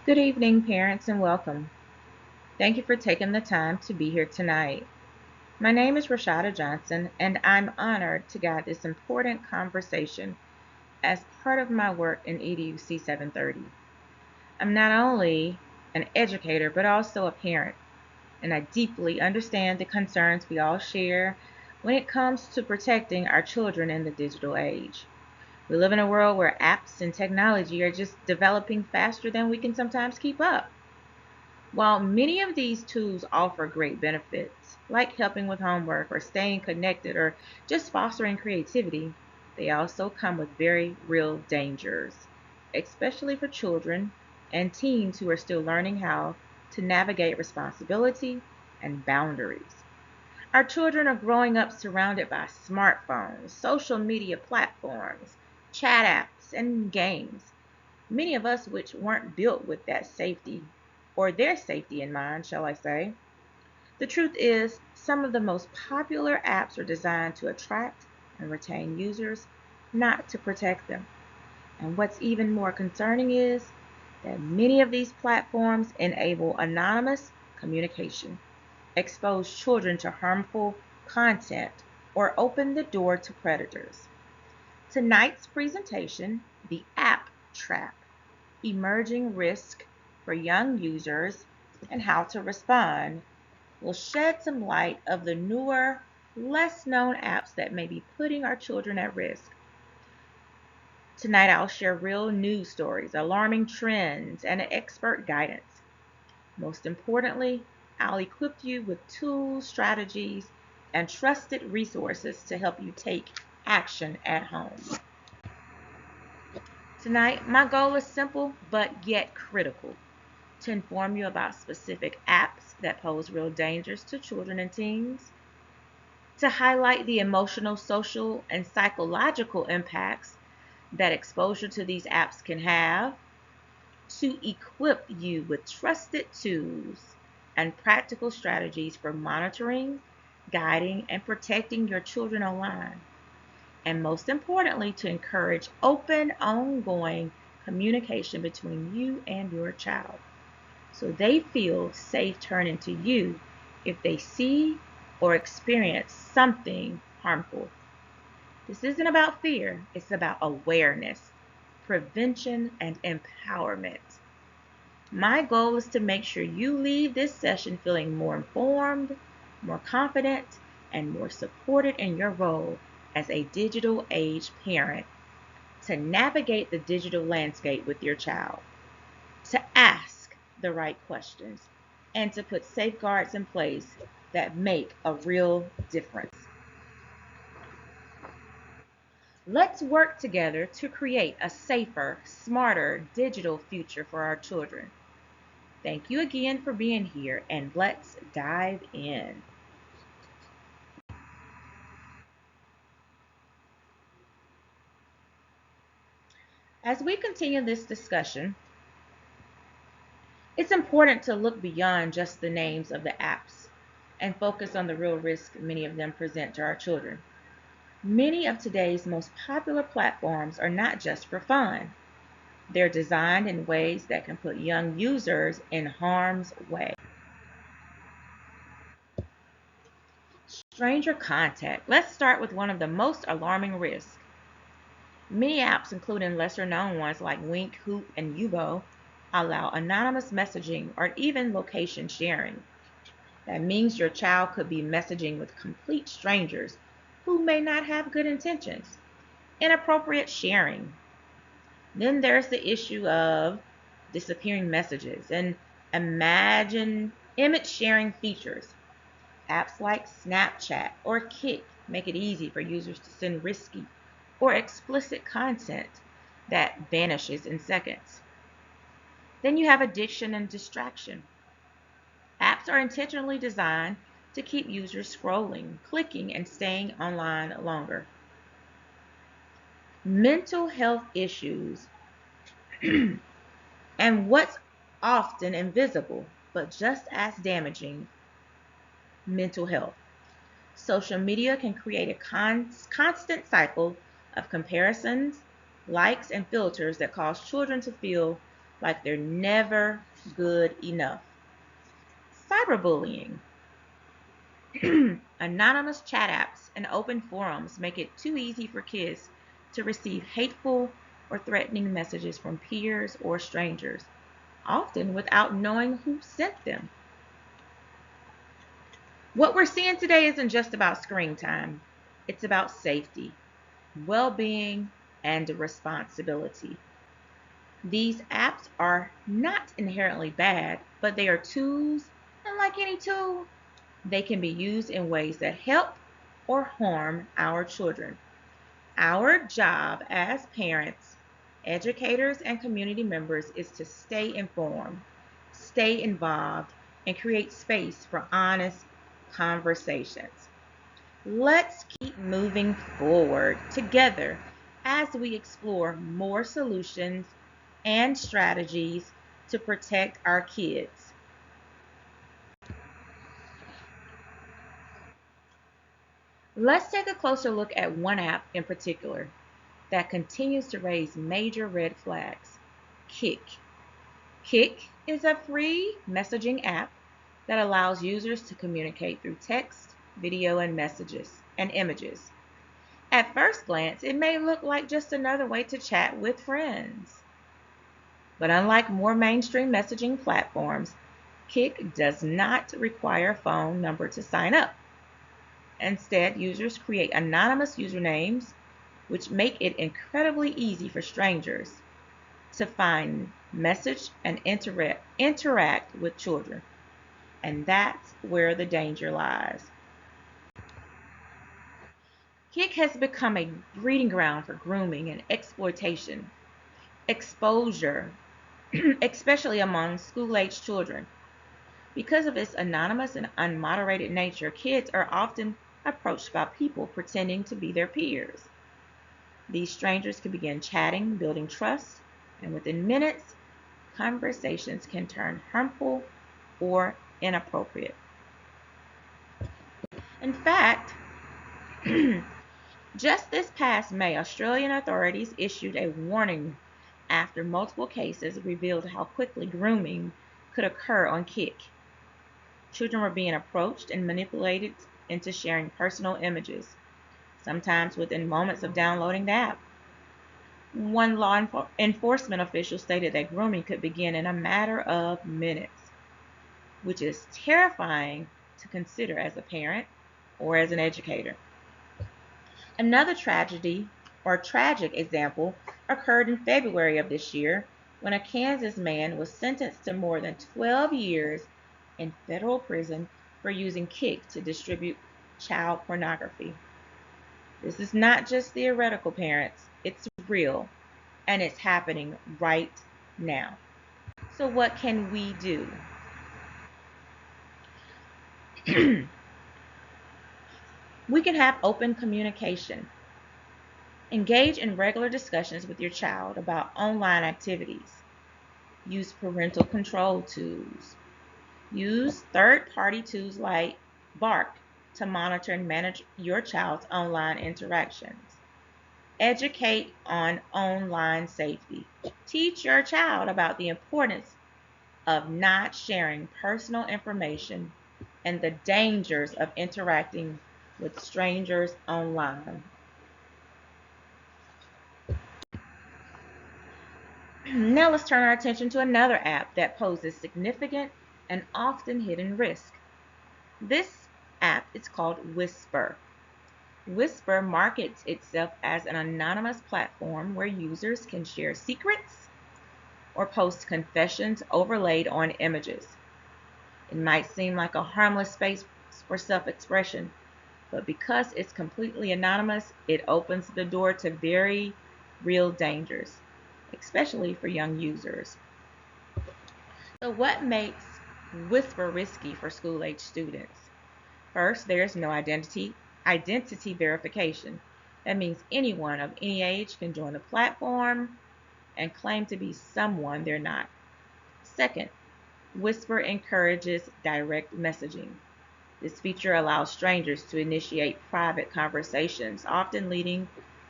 Good evening, parents, and welcome. Thank you for taking the time to be here tonight. My name is Rashada Johnson, and I'm honored to guide this important conversation as part of my work in EDUC 730. I'm not only an educator, but also a parent, and I deeply understand the concerns we all share when it comes to protecting our children in the digital age. We live in a world where apps and technology are just developing faster than we can sometimes keep up. While many of these tools offer great benefits, like helping with homework or staying connected or just fostering creativity, they also come with very real dangers, especially for children and teens who are still learning how to navigate responsibility and boundaries. Our children are growing up surrounded by smartphones, social media platforms, chat apps, and games, many of us which weren't built with that safety or their safety in mind, shall I say. The truth is, some of the most popular apps are designed to attract and retain users, not to protect them. And what's even more concerning is that many of these platforms enable anonymous communication, expose children to harmful content, or open the door to predators. Tonight's presentation, The App Trap: Emerging Risk for Young Users and How to Respond, will shed some light of the newer, less known apps that may be putting our children at risk. Tonight I'll share real news stories, alarming trends, and expert guidance. Most importantly, I'll equip you with tools, strategies, and trusted resources to help you take action at home. Tonight, my goal is simple but yet critical: to inform you about specific apps that pose real dangers to children and teens, to highlight the emotional, social, and psychological impacts that exposure to these apps can have, to equip you with trusted tools and practical strategies for monitoring, guiding, and protecting your children online, and most importantly, to encourage open, ongoing communication between you and your child so they feel safe turning to you if they see or experience something harmful. This isn't about fear, it's about awareness, prevention, and empowerment. My goal is to make sure you leave this session feeling more informed, more confident, and more supported in your role as a digital age parent, to navigate the digital landscape with your child, to ask the right questions, and to put safeguards in place that make a real difference. Let's work together to create a safer, smarter digital future for our children. Thank you again for being here, and let's dive in. As we continue this discussion, it's important to look beyond just the names of the apps and focus on the real risk many of them present to our children. Many of today's most popular platforms are not just for fun. They're designed in ways that can put young users in harm's way. Stranger contact. Let's start with one of the most alarming risks. Many apps, including lesser known ones like Wink, Hoop, and Yubo, allow anonymous messaging or even location sharing. That means your child could be messaging with complete strangers who may not have good intentions. Inappropriate sharing. Then there's the issue of disappearing messages and imagine image sharing features. Apps like Snapchat or Kik make it easy for users to send risky or explicit content that vanishes in seconds. Then you have addiction and distraction. Apps are intentionally designed to keep users scrolling, clicking, and staying online longer. Mental health issues and what's often invisible but just as damaging: mental health. Social media can create a constant cycle of comparisons, likes, and filters that cause children to feel like they're never good enough. Cyberbullying. Anonymous chat apps and open forums make it too easy for kids to receive hateful or threatening messages from peers or strangers, often without knowing who sent them. What we're seeing today isn't just about screen time, it's about safety, well being, and responsibility. These apps are not inherently bad, but they are tools, and like any tool, they can be used in ways that help or harm our children. Our job as parents, educators, and community members is to stay informed, stay involved, and create space for honest conversations. Let's keep moving forward together as we explore more solutions and strategies to protect our kids. Let's take a closer look at one app in particular that continues to raise major red flags: Kik. Kik is a free messaging app that allows users to communicate through text, video, and messages and images. At first glance, it may look like just another way to chat with friends. But unlike more mainstream messaging platforms, Kik does not require a phone number to sign up. Instead, users create anonymous usernames, which make it incredibly easy for strangers to find, message, and interact with children. And that's where the danger lies. Kik has become a breeding ground for grooming and exploitation, exposure, especially among school-aged children. Because of its anonymous and unmoderated nature, kids are often approached by people pretending to be their peers. These strangers can begin chatting, building trust, and within minutes, conversations can turn harmful or inappropriate. In fact, just this past May, Australian authorities issued a warning after multiple cases revealed how quickly grooming could occur on Kik. Children were being approached and manipulated into sharing personal images, sometimes within moments of downloading the app. One law enforcement official stated that grooming could begin in a matter of minutes, which is terrifying to consider as a parent or as an educator. Another tragedy or tragic example occurred in February of this year when a Kansas man was sentenced to more than 12 years in federal prison for using Kik to distribute child pornography. This is not just theoretical, parents, it's real, and it's happening right now. So, what can we do? We can have open communication. Engage in regular discussions with your child about online activities. Use parental control tools. Use third-party tools like Bark to monitor and manage your child's online interactions. Educate on online safety. Teach your child about the importance of not sharing personal information and the dangers of interacting with strangers online. Now let's turn our attention to another app that poses significant and often hidden risk. This app is called Whisper. Whisper markets itself as an anonymous platform where users can share secrets or post confessions overlaid on images. It might seem like a harmless space for self-expression, but because it's completely anonymous, it opens the door to very real dangers, especially for young users. So what makes Whisper risky for school-age students? First, there's no identity verification. That means anyone of any age can join the platform and claim to be someone they're not. Second, Whisper encourages direct messaging. This feature allows strangers to initiate private conversations, often leading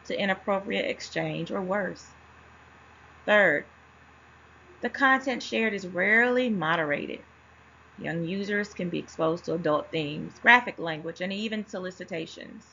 to inappropriate exchange or worse. Third, The content shared is rarely moderated. Young users can be exposed to adult themes, graphic language, and even solicitations,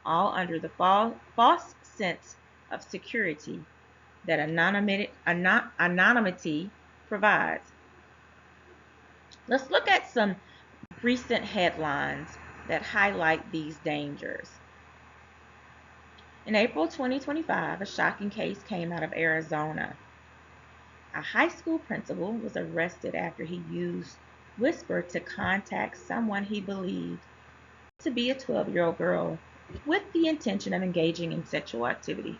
all under the false sense of security that anonymity provides. Let's look at some recent headlines that highlight these dangers. In April 2025, a shocking case came out of Arizona. A high school principal was arrested after he used Whisper to contact someone he believed to be a 12-year-old girl with the intention of engaging in sexual activity.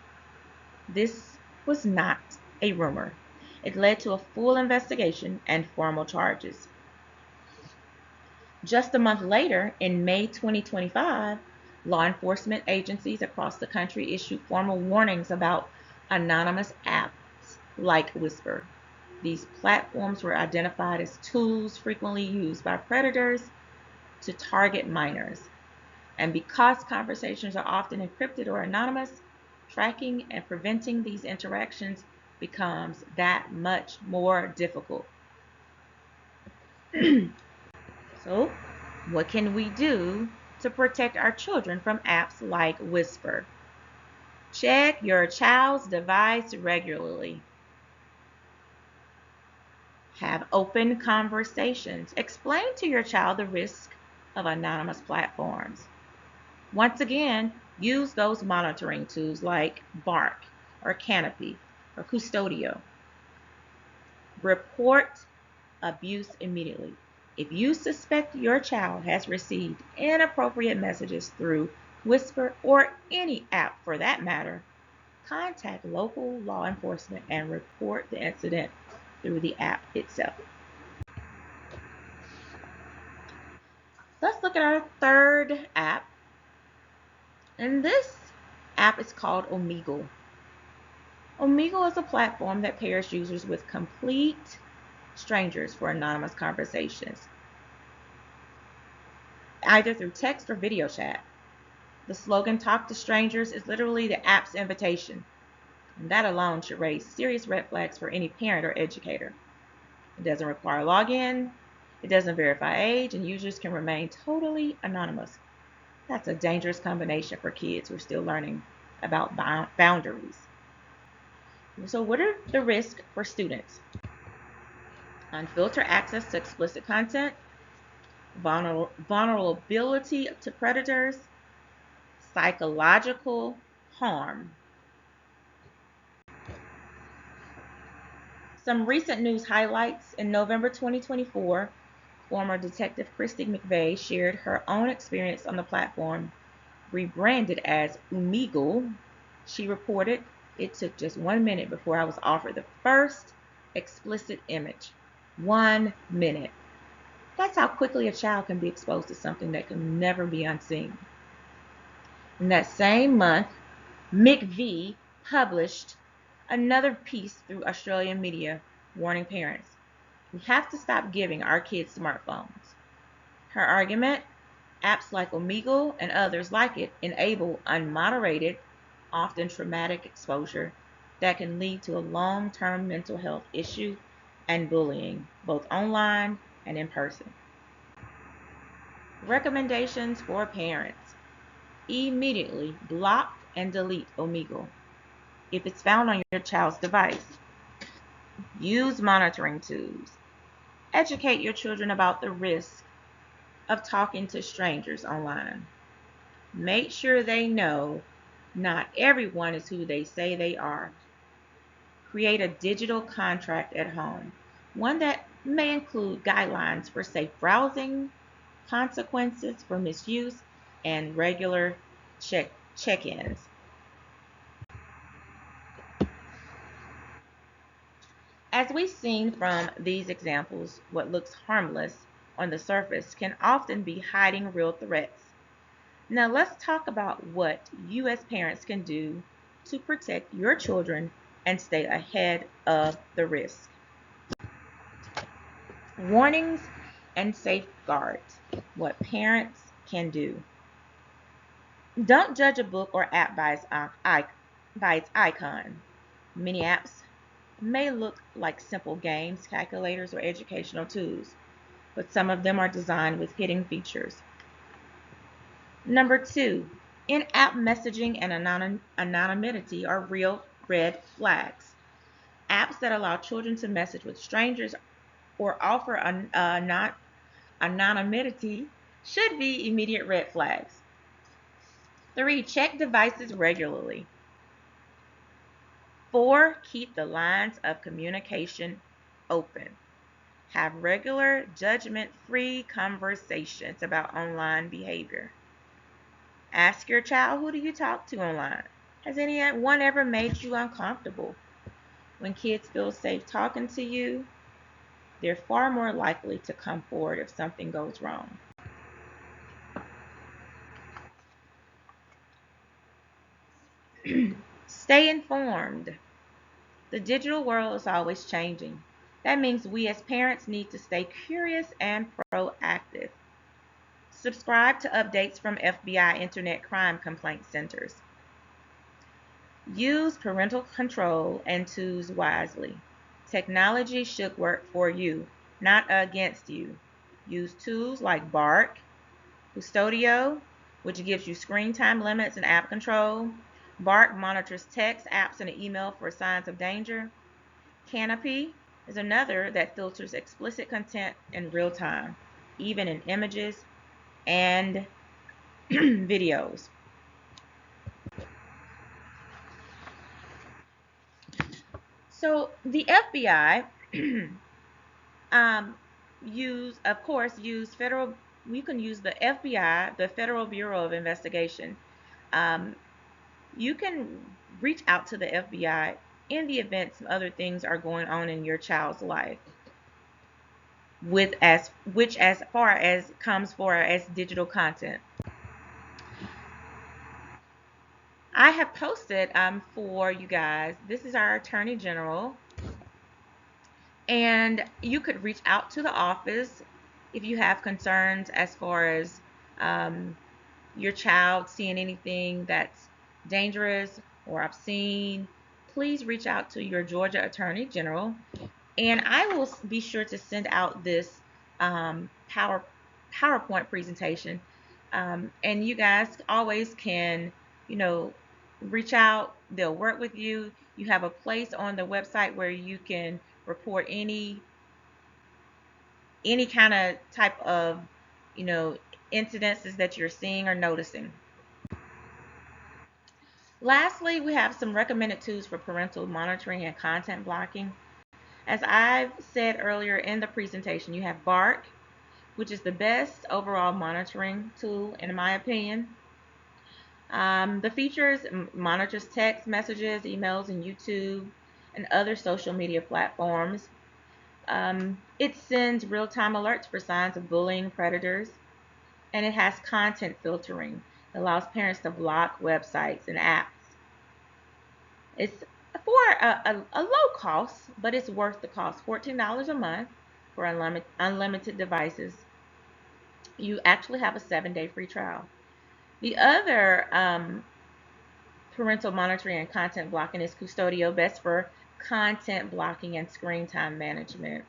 This was not a rumor. It led to a full investigation and formal charges. Just a month later, in May 2025, law enforcement agencies across the country issued formal warnings about anonymous apps like Whisper. These platforms were identified as tools frequently used by predators to target minors. And because conversations are often encrypted or anonymous, tracking and preventing these interactions becomes that much more difficult. So, what can we do to protect our children from apps like Whisper? Check your child's device regularly. Have open conversations. Explain to your child the risk of anonymous platforms. Once again, use those monitoring tools like Bark or Canopy or Custodio. Report abuse immediately. If you suspect your child has received inappropriate messages through Whisper or any app for that matter, contact local law enforcement and report the incident through the app itself. Let's look at our third app. And this app is called Omegle. Omegle is a platform that pairs users with complete strangers for anonymous conversations, either through text or video chat. The slogan "Talk to Strangers" is literally the app's invitation, and that alone should raise serious red flags for any parent or educator. It doesn't require login, it doesn't verify age, and users can remain totally anonymous. That's a dangerous combination for kids who are still learning about boundaries. So, what are the risks for students? Unfiltered access to explicit content, vulnerability to predators, psychological harm. Some recent news highlights: in November 2024, former Detective Christy McVeigh shared her own experience on the platform. Rebranded as Omegle, she reported, "It took just 1 minute before I was offered the first explicit image." 1 minute. That's how quickly a child can be exposed to something that can never be unseen. In that same month, McVeigh published another piece through Australian media warning parents, "We have to stop giving our kids smartphones." Her argument: apps like Omegle and others like it enable unmoderated, often traumatic exposure that can lead to a long-term mental health issue and bullying, both online and in person. Recommendations for parents: immediately block and delete Omegle if it's found on your child's device. Use monitoring tools. Educate your children about the risk of talking to strangers online. Make sure they know not everyone is who they say they are. Create a digital contract at home, one that may include guidelines for safe browsing, consequences for misuse, and regular check-ins. As we've seen from these examples, what looks harmless on the surface can often be hiding real threats. Now let's talk about what you as parents can do to protect your children and stay ahead of the risk. Warnings and safeguards. What parents can do. Don't judge a book or app by its icon. Many apps may look like simple games, calculators, or educational tools, but some of them are designed with hidden features. Number two, in-app messaging and anonymity are real red flags. Apps that allow children to message with strangers or offer anonymity should be immediate red flags. Three, check devices regularly. Four, keep the lines of communication open. Have regular, judgment-free conversations about online behavior. Ask your child, who do you talk to online? Has anyone ever made you uncomfortable? When kids feel safe talking to you, they're far more likely to come forward if something goes wrong. Stay informed. The digital world is always changing. That means we as parents need to stay curious and proactive. Subscribe to updates from FBI Internet Crime Complaint Centers. Use parental control and tools wisely. Technology should work for you, not against you. Use tools like Bark, Custodio, which gives you screen time limits and app control. Bark monitors text, apps, and email for signs of danger. Canopy is another that filters explicit content in real time, even in images and videos. So the FBI um, use federal. You can use the FBI, the Federal Bureau of Investigation. Um, you can reach out to the FBI in the event some other things are going on in your child's life, with as far as comes for as digital content. I have posted for you guys. This is our Attorney General, and you could reach out to the office if you have concerns as far as um, your child seeing anything that's dangerous or obscene. Please reach out to your Georgia Attorney General, and I will be sure to send out this PowerPoint presentation. And you guys always can, you know, reach out. They'll work with you. You have a place on the website where you can report any kind of type of, you know, incidences that you're seeing or noticing. Lastly, we have some recommended tools for parental monitoring and content blocking. As I've said earlier in the presentation, you have Bark, which is the best overall monitoring tool in my opinion. The features monitors text messages, emails, and YouTube and other social media platforms. It sends real-time alerts for signs of bullying, predators, and it has content filtering. It allows parents to block websites and apps. It's for a low cost, but it's worth the cost. $14 a month for unlimited devices. You actually have a 7-day free trial. The other parental monitoring and content blocking is Custodio, best for content blocking and screen time management.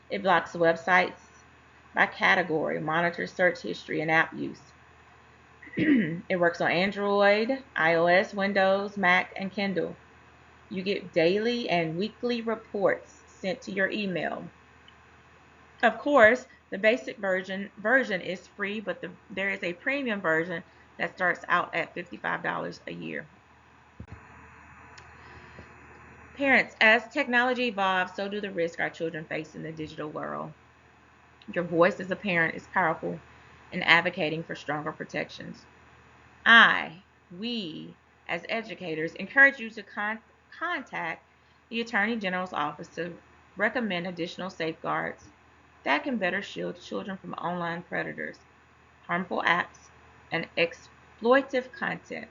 It blocks websites by category, monitors search history and app use. It works on Android, iOS, Windows, Mac, and Kindle. You get daily and weekly reports sent to your email. Of course, the basic version is free, but there is a premium version that starts out at $55 a year. Parents, as technology evolves, so do the risks our children face in the digital world. Your voice as a parent is powerful in advocating for stronger protections. We, as educators, encourage you to contact the Attorney General's office to recommend additional safeguards that can better shield children from online predators, harmful apps, and exploitive content.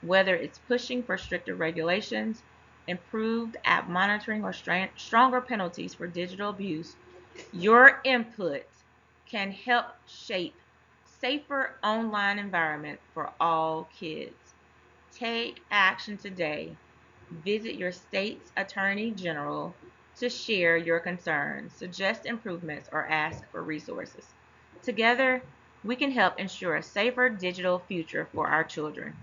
Whether it's pushing for stricter regulations, improved app monitoring, or stronger penalties for digital abuse, your input can help shape safer online environment for all kids. Take action today. Visit your state's Attorney General to share your concerns, suggest improvements, or ask for resources. Together, we can help ensure a safer digital future for our children.